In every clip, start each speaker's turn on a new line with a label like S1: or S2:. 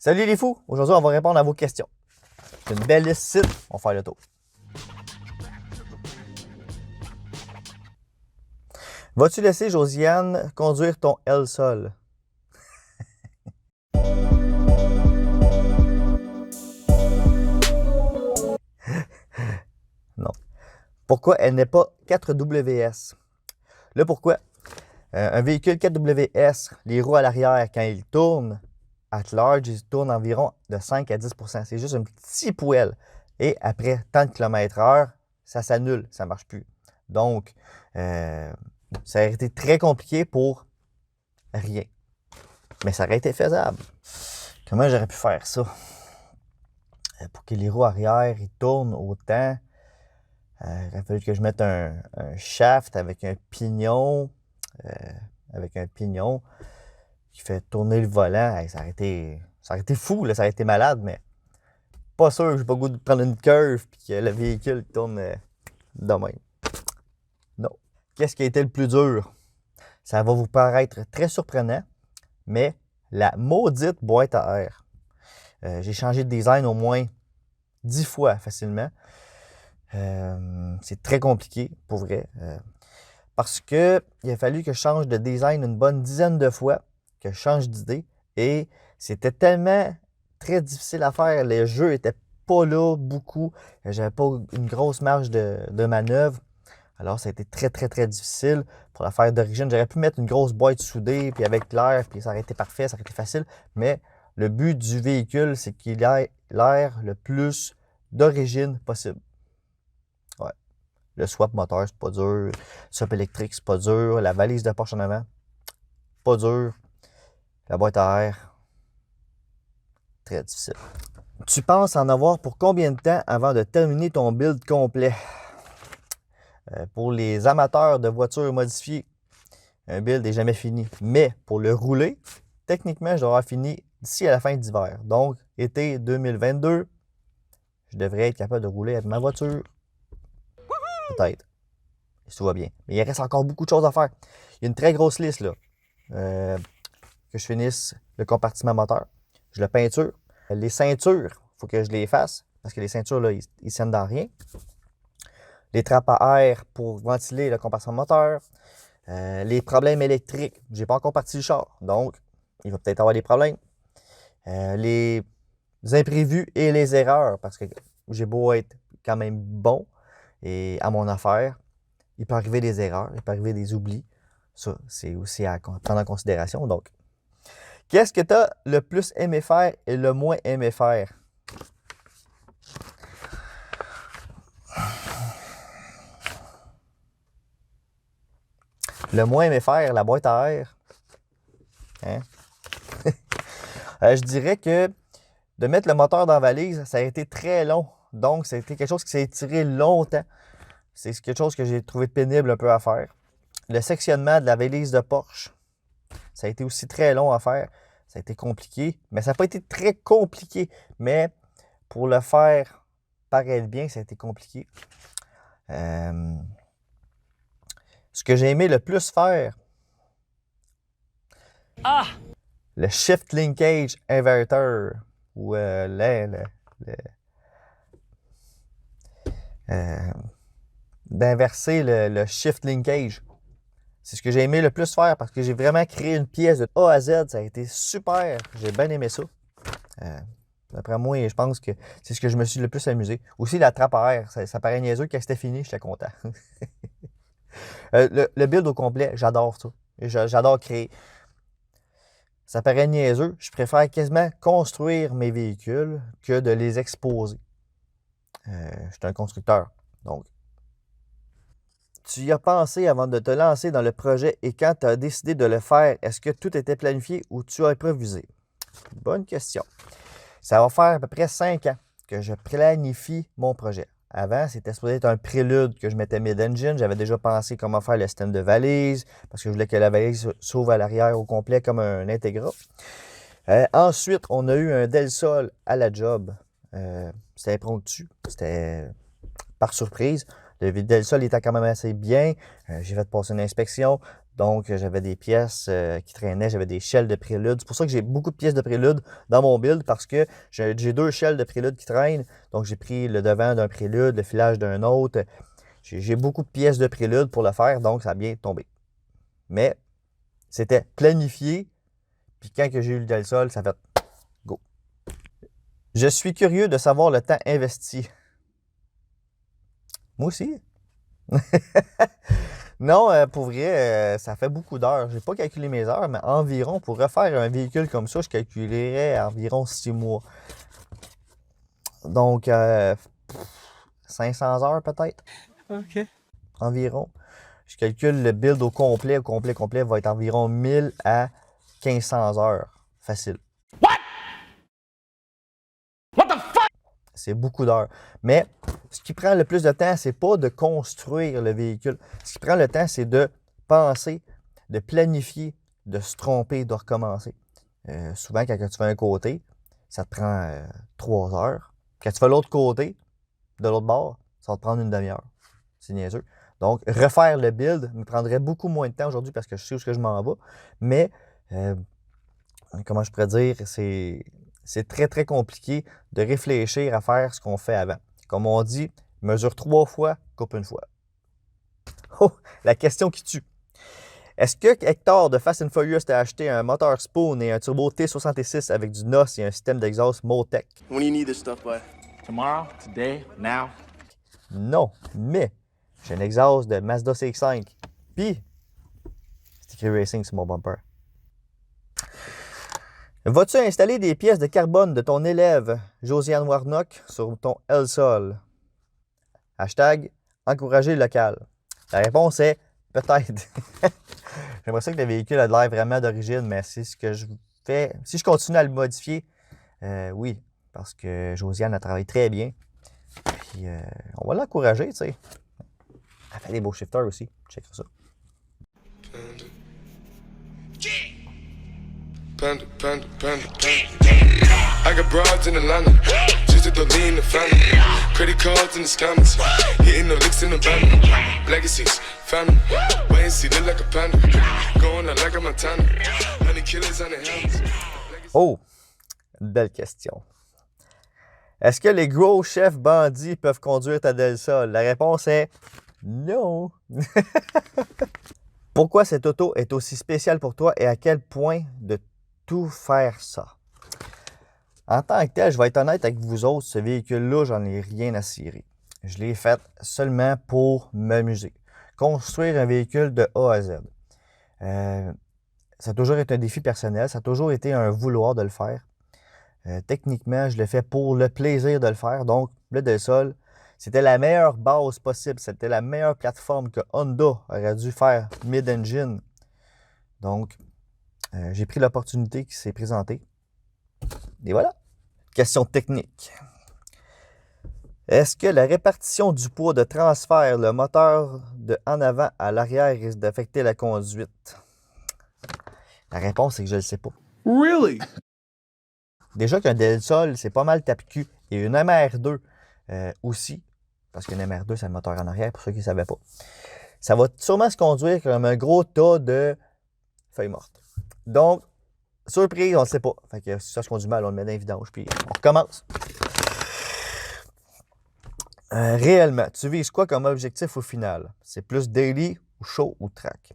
S1: Salut les fous! Aujourd'hui, on va répondre à vos questions. C'est une belle liste site, on va faire le tour. Vas-tu laisser Josiane conduire ton L-Sol? Non. Pourquoi elle n'est pas 4WS? Le pourquoi? Un véhicule 4WS, les roues à l'arrière, quand il tourne, at large, il tourne environ de 5 à 10 %. C'est juste un petit poêle. Et après tant de km/h, ça s'annule, ça ne marche plus. Donc, ça a été très compliqué pour rien. Mais ça aurait été faisable. Comment j'aurais pu faire ça? Pour que les roues arrière ils tournent autant, il a fallu que je mette un shaft avec un pignon. Qui fait tourner le volant. Hey, ça aurait été fou, là, ça aurait été malade, mais pas sûr que j'ai pas le goût de prendre une curve et que le véhicule tourne de même. Non. Qu'est-ce qui a été le plus dur? Ça va vous paraître très surprenant, mais la maudite boîte à air. J'ai changé de design au moins 10 fois facilement. C'est très compliqué, pour vrai. Parce qu'il a fallu que je change de design une bonne dizaine de fois, que je change d'idée. Et c'était tellement très difficile à faire. Les jeux n'étaient pas là beaucoup. J'avais pas une grosse marge de manœuvre. Alors, ça a été très, très, très difficile pour la faire d'origine. J'aurais pu mettre une grosse boîte soudée, puis avec l'air, puis ça aurait été parfait, ça aurait été facile. Mais le but du véhicule, c'est qu'il ait l'air le plus d'origine possible. Ouais. Le swap moteur, c'est pas dur. Le swap électrique, c'est pas dur. La valise de poche en avant, pas dur. La boîte à air, très difficile. Tu penses en avoir pour combien de temps avant de terminer ton build complet? Pour les amateurs de voitures modifiées, un build n'est jamais fini. Mais pour le rouler, techniquement, je dois avoir fini d'ici à la fin d'hiver. Donc, été 2022, je devrais être capable de rouler avec ma voiture. Peut-être. Si tout va bien. Mais il reste encore beaucoup de choses à faire. Il y a une très grosse liste là. Que je finisse le compartiment moteur. Je le peinture. Les ceintures, il faut que je les fasse. Parce que les ceintures, là, ils ne tiennent dans rien. Les trappes à air pour ventiler le compartiment moteur. Les problèmes électriques. Je n'ai pas encore parti le char. Donc, il va peut-être avoir des problèmes. Les imprévus et les erreurs. Parce que j'ai beau être quand même bon et à mon affaire, il peut arriver des erreurs, il peut arriver des oublis. Ça, c'est aussi à prendre en considération. Donc, qu'est-ce que tu as le plus aimé faire et le moins aimé faire? Le moins aimé faire, la boîte à air. Hein? Je dirais que de mettre le moteur dans la valise, ça a été très long. Donc, ça a été quelque chose qui s'est étiré longtemps. C'est quelque chose que j'ai trouvé pénible un peu à faire. Le sectionnement de la valise de Porsche, ça a été aussi très long à faire. Ça a été compliqué, mais ça n'a pas été très compliqué. Mais pour le faire paraître bien, ça a été compliqué. Ce que j'ai aimé le plus faire, le Shift Linkage Inverter, ou d'inverser le Shift Linkage. C'est ce que j'ai aimé le plus faire parce que j'ai vraiment créé une pièce de A à Z. Ça a été super. J'ai bien aimé ça. D'après moi, je pense que c'est ce que je me suis le plus amusé. Aussi, la trappe à air. Ça paraît niaiseux. Quand c'était fini, j'étais content. Le build au complet, j'adore ça. J'adore créer. Ça paraît niaiseux. Je préfère quasiment construire mes véhicules que de les exposer. Je suis un constructeur. Donc, tu y as pensé avant de te lancer dans le projet et quand tu as décidé de le faire, est-ce que tout était planifié ou tu as improvisé? Bonne question. Ça va faire à peu près 5 ans que je planifie mon projet. Avant, c'était supposé être un prélude que je mettais mid-engine. J'avais déjà pensé comment faire le système de valise parce que je voulais que la valise s'ouvre à l'arrière au complet comme un Integra. Ensuite, on a eu un Del-Sol à la job. C'était impromptu. C'était par surprise. Le Del-Sol était quand même assez bien. J'ai fait passer une inspection. Donc, j'avais des pièces qui traînaient, j'avais des shells de prélude. C'est pour ça que j'ai beaucoup de pièces de prélude dans mon build, parce que j'ai 2 shells de prélude qui traînent. Donc, j'ai pris le devant d'un prélude, le filage d'un autre. J'ai beaucoup de pièces de prélude pour le faire, donc ça a bien tombé. Mais c'était planifié, puis quand j'ai eu le Del Sol, ça a fait go. Je suis curieux de savoir le temps investi. Moi aussi. Non, pour vrai, ça fait beaucoup d'heures. Je n'ai pas calculé mes heures, mais environ, pour refaire un véhicule comme ça, je calculerais environ 6 mois. Donc, 500 heures peut-être.
S2: OK.
S1: Environ. Je calcule le build au complet va être environ 1000 à 1500 heures. Facile.
S2: What the fuck?
S1: C'est beaucoup d'heures. Mais ce qui prend le plus de temps, c'est pas de construire le véhicule. Ce qui prend le temps, c'est de penser, de planifier, de se tromper, de recommencer. Souvent, quand tu fais un côté, ça te prend 3 heures. Quand tu fais l'autre côté, de l'autre bord, ça va te prendre une demi-heure. C'est niaiseux. Donc, refaire le build me prendrait beaucoup moins de temps aujourd'hui parce que je sais où je m'en vais. Mais, comment je pourrais dire, c'est très, très compliqué de réfléchir à faire ce qu'on fait avant. Comme on dit, mesure 3 fois, coupe une fois. Oh, la question qui tue. Est-ce que Hector de Fast and Furious t'a acheté un moteur Spoon et un turbo T66 avec du NOS et un système d'exhaust Motec?
S3: When do you need this stuff by?
S2: Tomorrow, today, now.
S1: Non, mais j'ai un exhaust de Mazda CX-5. Puis, c'est écrit Racing sur mon bumper. Vas-tu installer des pièces de carbone de ton élève Josiane Warnock sur ton L-Sol? Hashtag encourager le local. La réponse est peut-être. J'aimerais ça que le véhicule ait de l'air vraiment d'origine, mais c'est ce que je fais. Si je continue à le modifier, oui, parce que Josiane a travaillé très bien. Puis on va l'encourager, tu sais. Elle fait des beaux shifters aussi. Check ça.
S4: Panda, panda, panda, panda. I got broads in Atlanta, just to lean in the family. Credit cards in the scammers, hitting the licks in the van. Legacies, family, wait and see, look like a panda. Going out like a Montana, honey killers on the helmets.
S1: Oh, belle question. Est-ce que les gros chefs bandits peuvent conduire ta Del Sol? La réponse est non. Pourquoi cette auto est aussi spéciale pour toi et à quel point de tout faire ça? En tant que tel, je vais être honnête avec vous autres, ce véhicule-là, j'en ai rien à cirer. Je l'ai fait seulement pour m'amuser. Construire un véhicule de A à Z. Ça a toujours été un défi personnel, ça a toujours été un vouloir de le faire. Techniquement, je l'ai fait pour le plaisir de le faire. Donc, le Del Sol, c'était la meilleure base possible. C'était la meilleure plateforme que Honda aurait dû faire mid-engine. Donc, j'ai pris l'opportunité qui s'est présentée. Et voilà. Question technique. Est-ce que la répartition du poids de transfert, le moteur de en avant à l'arrière risque d'affecter la conduite? La réponse est que je ne le sais pas.
S2: Really?
S1: Déjà qu'un Del Sol, c'est pas mal tape-cul. Et une MR2 aussi, parce qu'une MR2, c'est le moteur en arrière, pour ceux qui ne savaient pas. Ça va sûrement se conduire comme un gros tas de feuilles mortes. Donc, surprise, on ne le sait pas. Fait que si ça se conduit mal, on le met dans les vidanges, puis on recommence. Réellement, tu vises quoi comme objectif au final? C'est plus daily ou show ou track?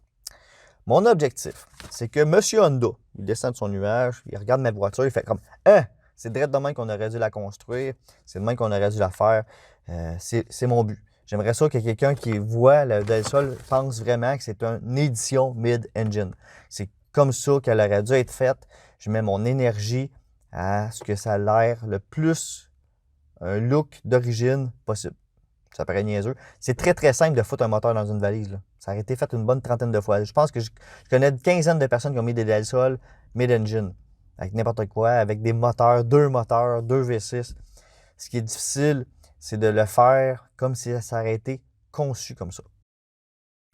S1: Mon objectif, c'est que M. Honda, il descend de son nuage, il regarde ma voiture, il fait comme « Ah! C'est direct de même qu'on aurait dû la construire, c'est de même qu'on aurait dû la faire. C'est mon but. » J'aimerais ça que quelqu'un qui voit le Del Sol pense vraiment que c'est une édition mid-engine. C'est comme ça qu'elle aurait dû être faite. Je mets mon énergie à ce que ça a l'air le plus un look d'origine possible. Ça paraît niaiseux. C'est très, très simple de foutre un moteur dans une valise, là. Ça a été fait une bonne trentaine de fois. Je pense que je connais une quinzaine de personnes qui ont mis des Del Sol mid-engine. Avec n'importe quoi, avec des moteurs, deux V6. Ce qui est difficile, c'est de le faire comme si ça aurait été conçu comme ça.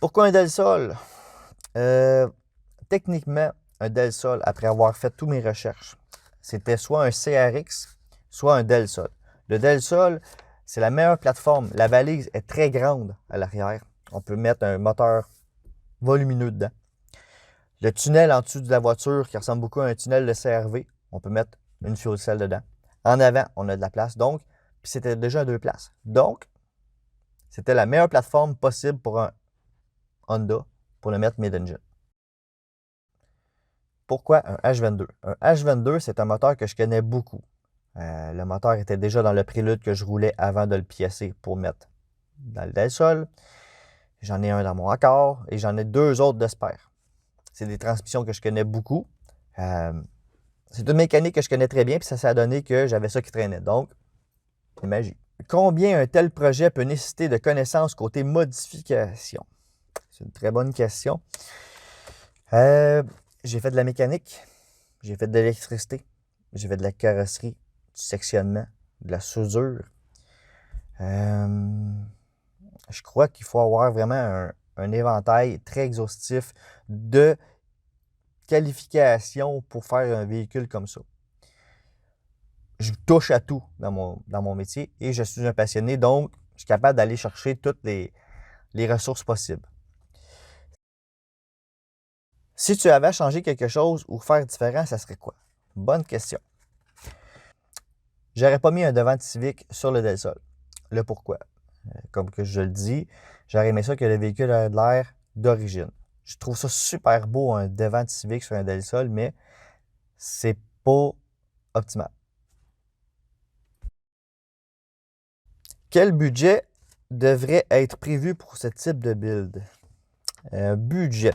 S1: Pourquoi un Del Sol? Techniquement, un Del Sol, après avoir fait toutes mes recherches, c'était soit un CRX, soit un Del Sol. Le Del Sol, c'est la meilleure plateforme. La valise est très grande à l'arrière. On peut mettre un moteur volumineux dedans. Le tunnel en dessous de la voiture qui ressemble beaucoup à un tunnel de CRV, on peut mettre une fuel cell dedans. En avant, on a de la place. Donc, puis c'était déjà à 2 places. Donc, c'était la meilleure plateforme possible pour un Honda pour le mettre mid-engine. Pourquoi un H22? Un H22, c'est un moteur que je connais beaucoup. Le moteur était déjà dans le prélude que je roulais avant de le piécer pour mettre dans le Del-Sol. J'en ai un dans mon Accord et j'en ai 2 autres de spare. C'est des transmissions que je connais beaucoup. C'est une mécanique que je connais très bien, puis ça s'est donné que j'avais ça qui traînait. Donc, c'est magie. Combien un tel projet peut nécessiter de connaissances côté modification? C'est une très bonne question. J'ai fait de la mécanique, j'ai fait de l'électricité, j'ai fait de la carrosserie, du sectionnement, de la soudure. Je crois qu'il faut avoir vraiment un éventail très exhaustif de qualifications pour faire un véhicule comme ça. Je touche à tout dans mon métier et je suis un passionné, donc je suis capable d'aller chercher toutes les ressources possibles. Si tu avais changé quelque chose ou faire différent, ça serait quoi? Bonne question. J'aurais pas mis un devant de Civic sur le Del-Sol. Le pourquoi? Comme que je le dis, j'aurais aimé ça que le véhicule ait de l'air d'origine. Je trouve ça super beau, un devant de Civic sur un Del-Sol, mais c'est pas optimal. Quel budget devrait être prévu pour ce type de build? Budget.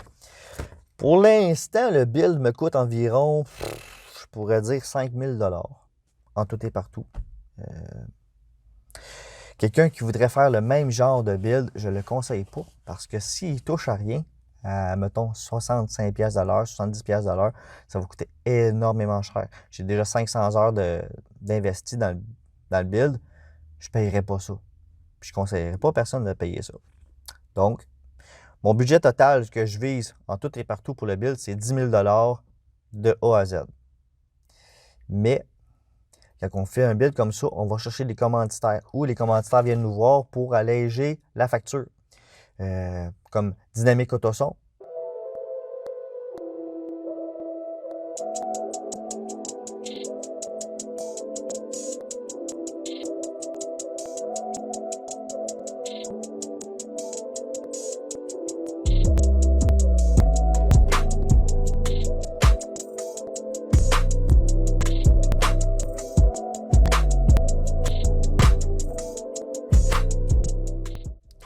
S1: Pour l'instant, le build me coûte environ, je pourrais dire 5 000 $ en tout et partout. Quelqu'un qui voudrait faire le même genre de build, je ne le conseille pas parce que s'il touche à rien, à, mettons, 65$ de l'heure, 70$ de l'heure, ça va coûter énormément cher. J'ai déjà 500 heures d'investi dans le build. Je ne payerais pas ça. Puis je ne conseillerais pas à personne de payer ça. Donc, mon budget total que je vise en tout et partout pour le build, c'est 10 000 $ de A à Z. Mais, quand on fait un build comme ça, on va chercher des commanditaires ou les commanditaires viennent nous voir pour alléger la facture. Comme Dynamique Autoson.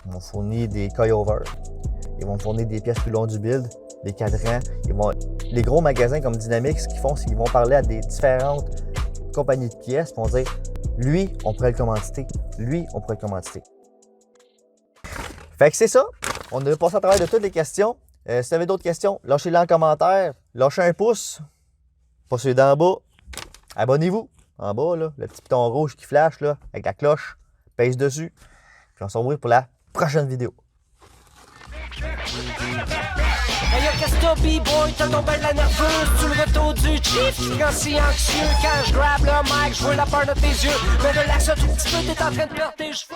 S1: Ils vont fournir des coilovers. Ils vont fournir des pièces plus long du build, des cadrans. Les gros magasins comme Dynamics, ce qu'ils font, c'est qu'ils vont parler à des différentes compagnies de pièces. Ils vont dire, lui, on pourrait le commanditer. Lui, on pourrait le commanditer. Fait que c'est ça. On a passé à travers de toutes les questions. Si vous avez d'autres questions, lâchez-les en commentaire. Lâchez un pouce. Pas celui d'en bas. Abonnez-vous. En bas, là, le petit piton rouge qui flash là, avec la cloche. Pèse dessus. Puis on se retrouve pour la prochaine vidéo.
S3: Hey yo, qu'est-ce que t'as, B-boy? T'as donc ben la nerveuse. Tu le retour du chief. Quand si anxieux, quand je grab le mic, je vois la peur de tes yeux. Mais relaxe un tout petit peu, t'es en train de perdre tes cheveux.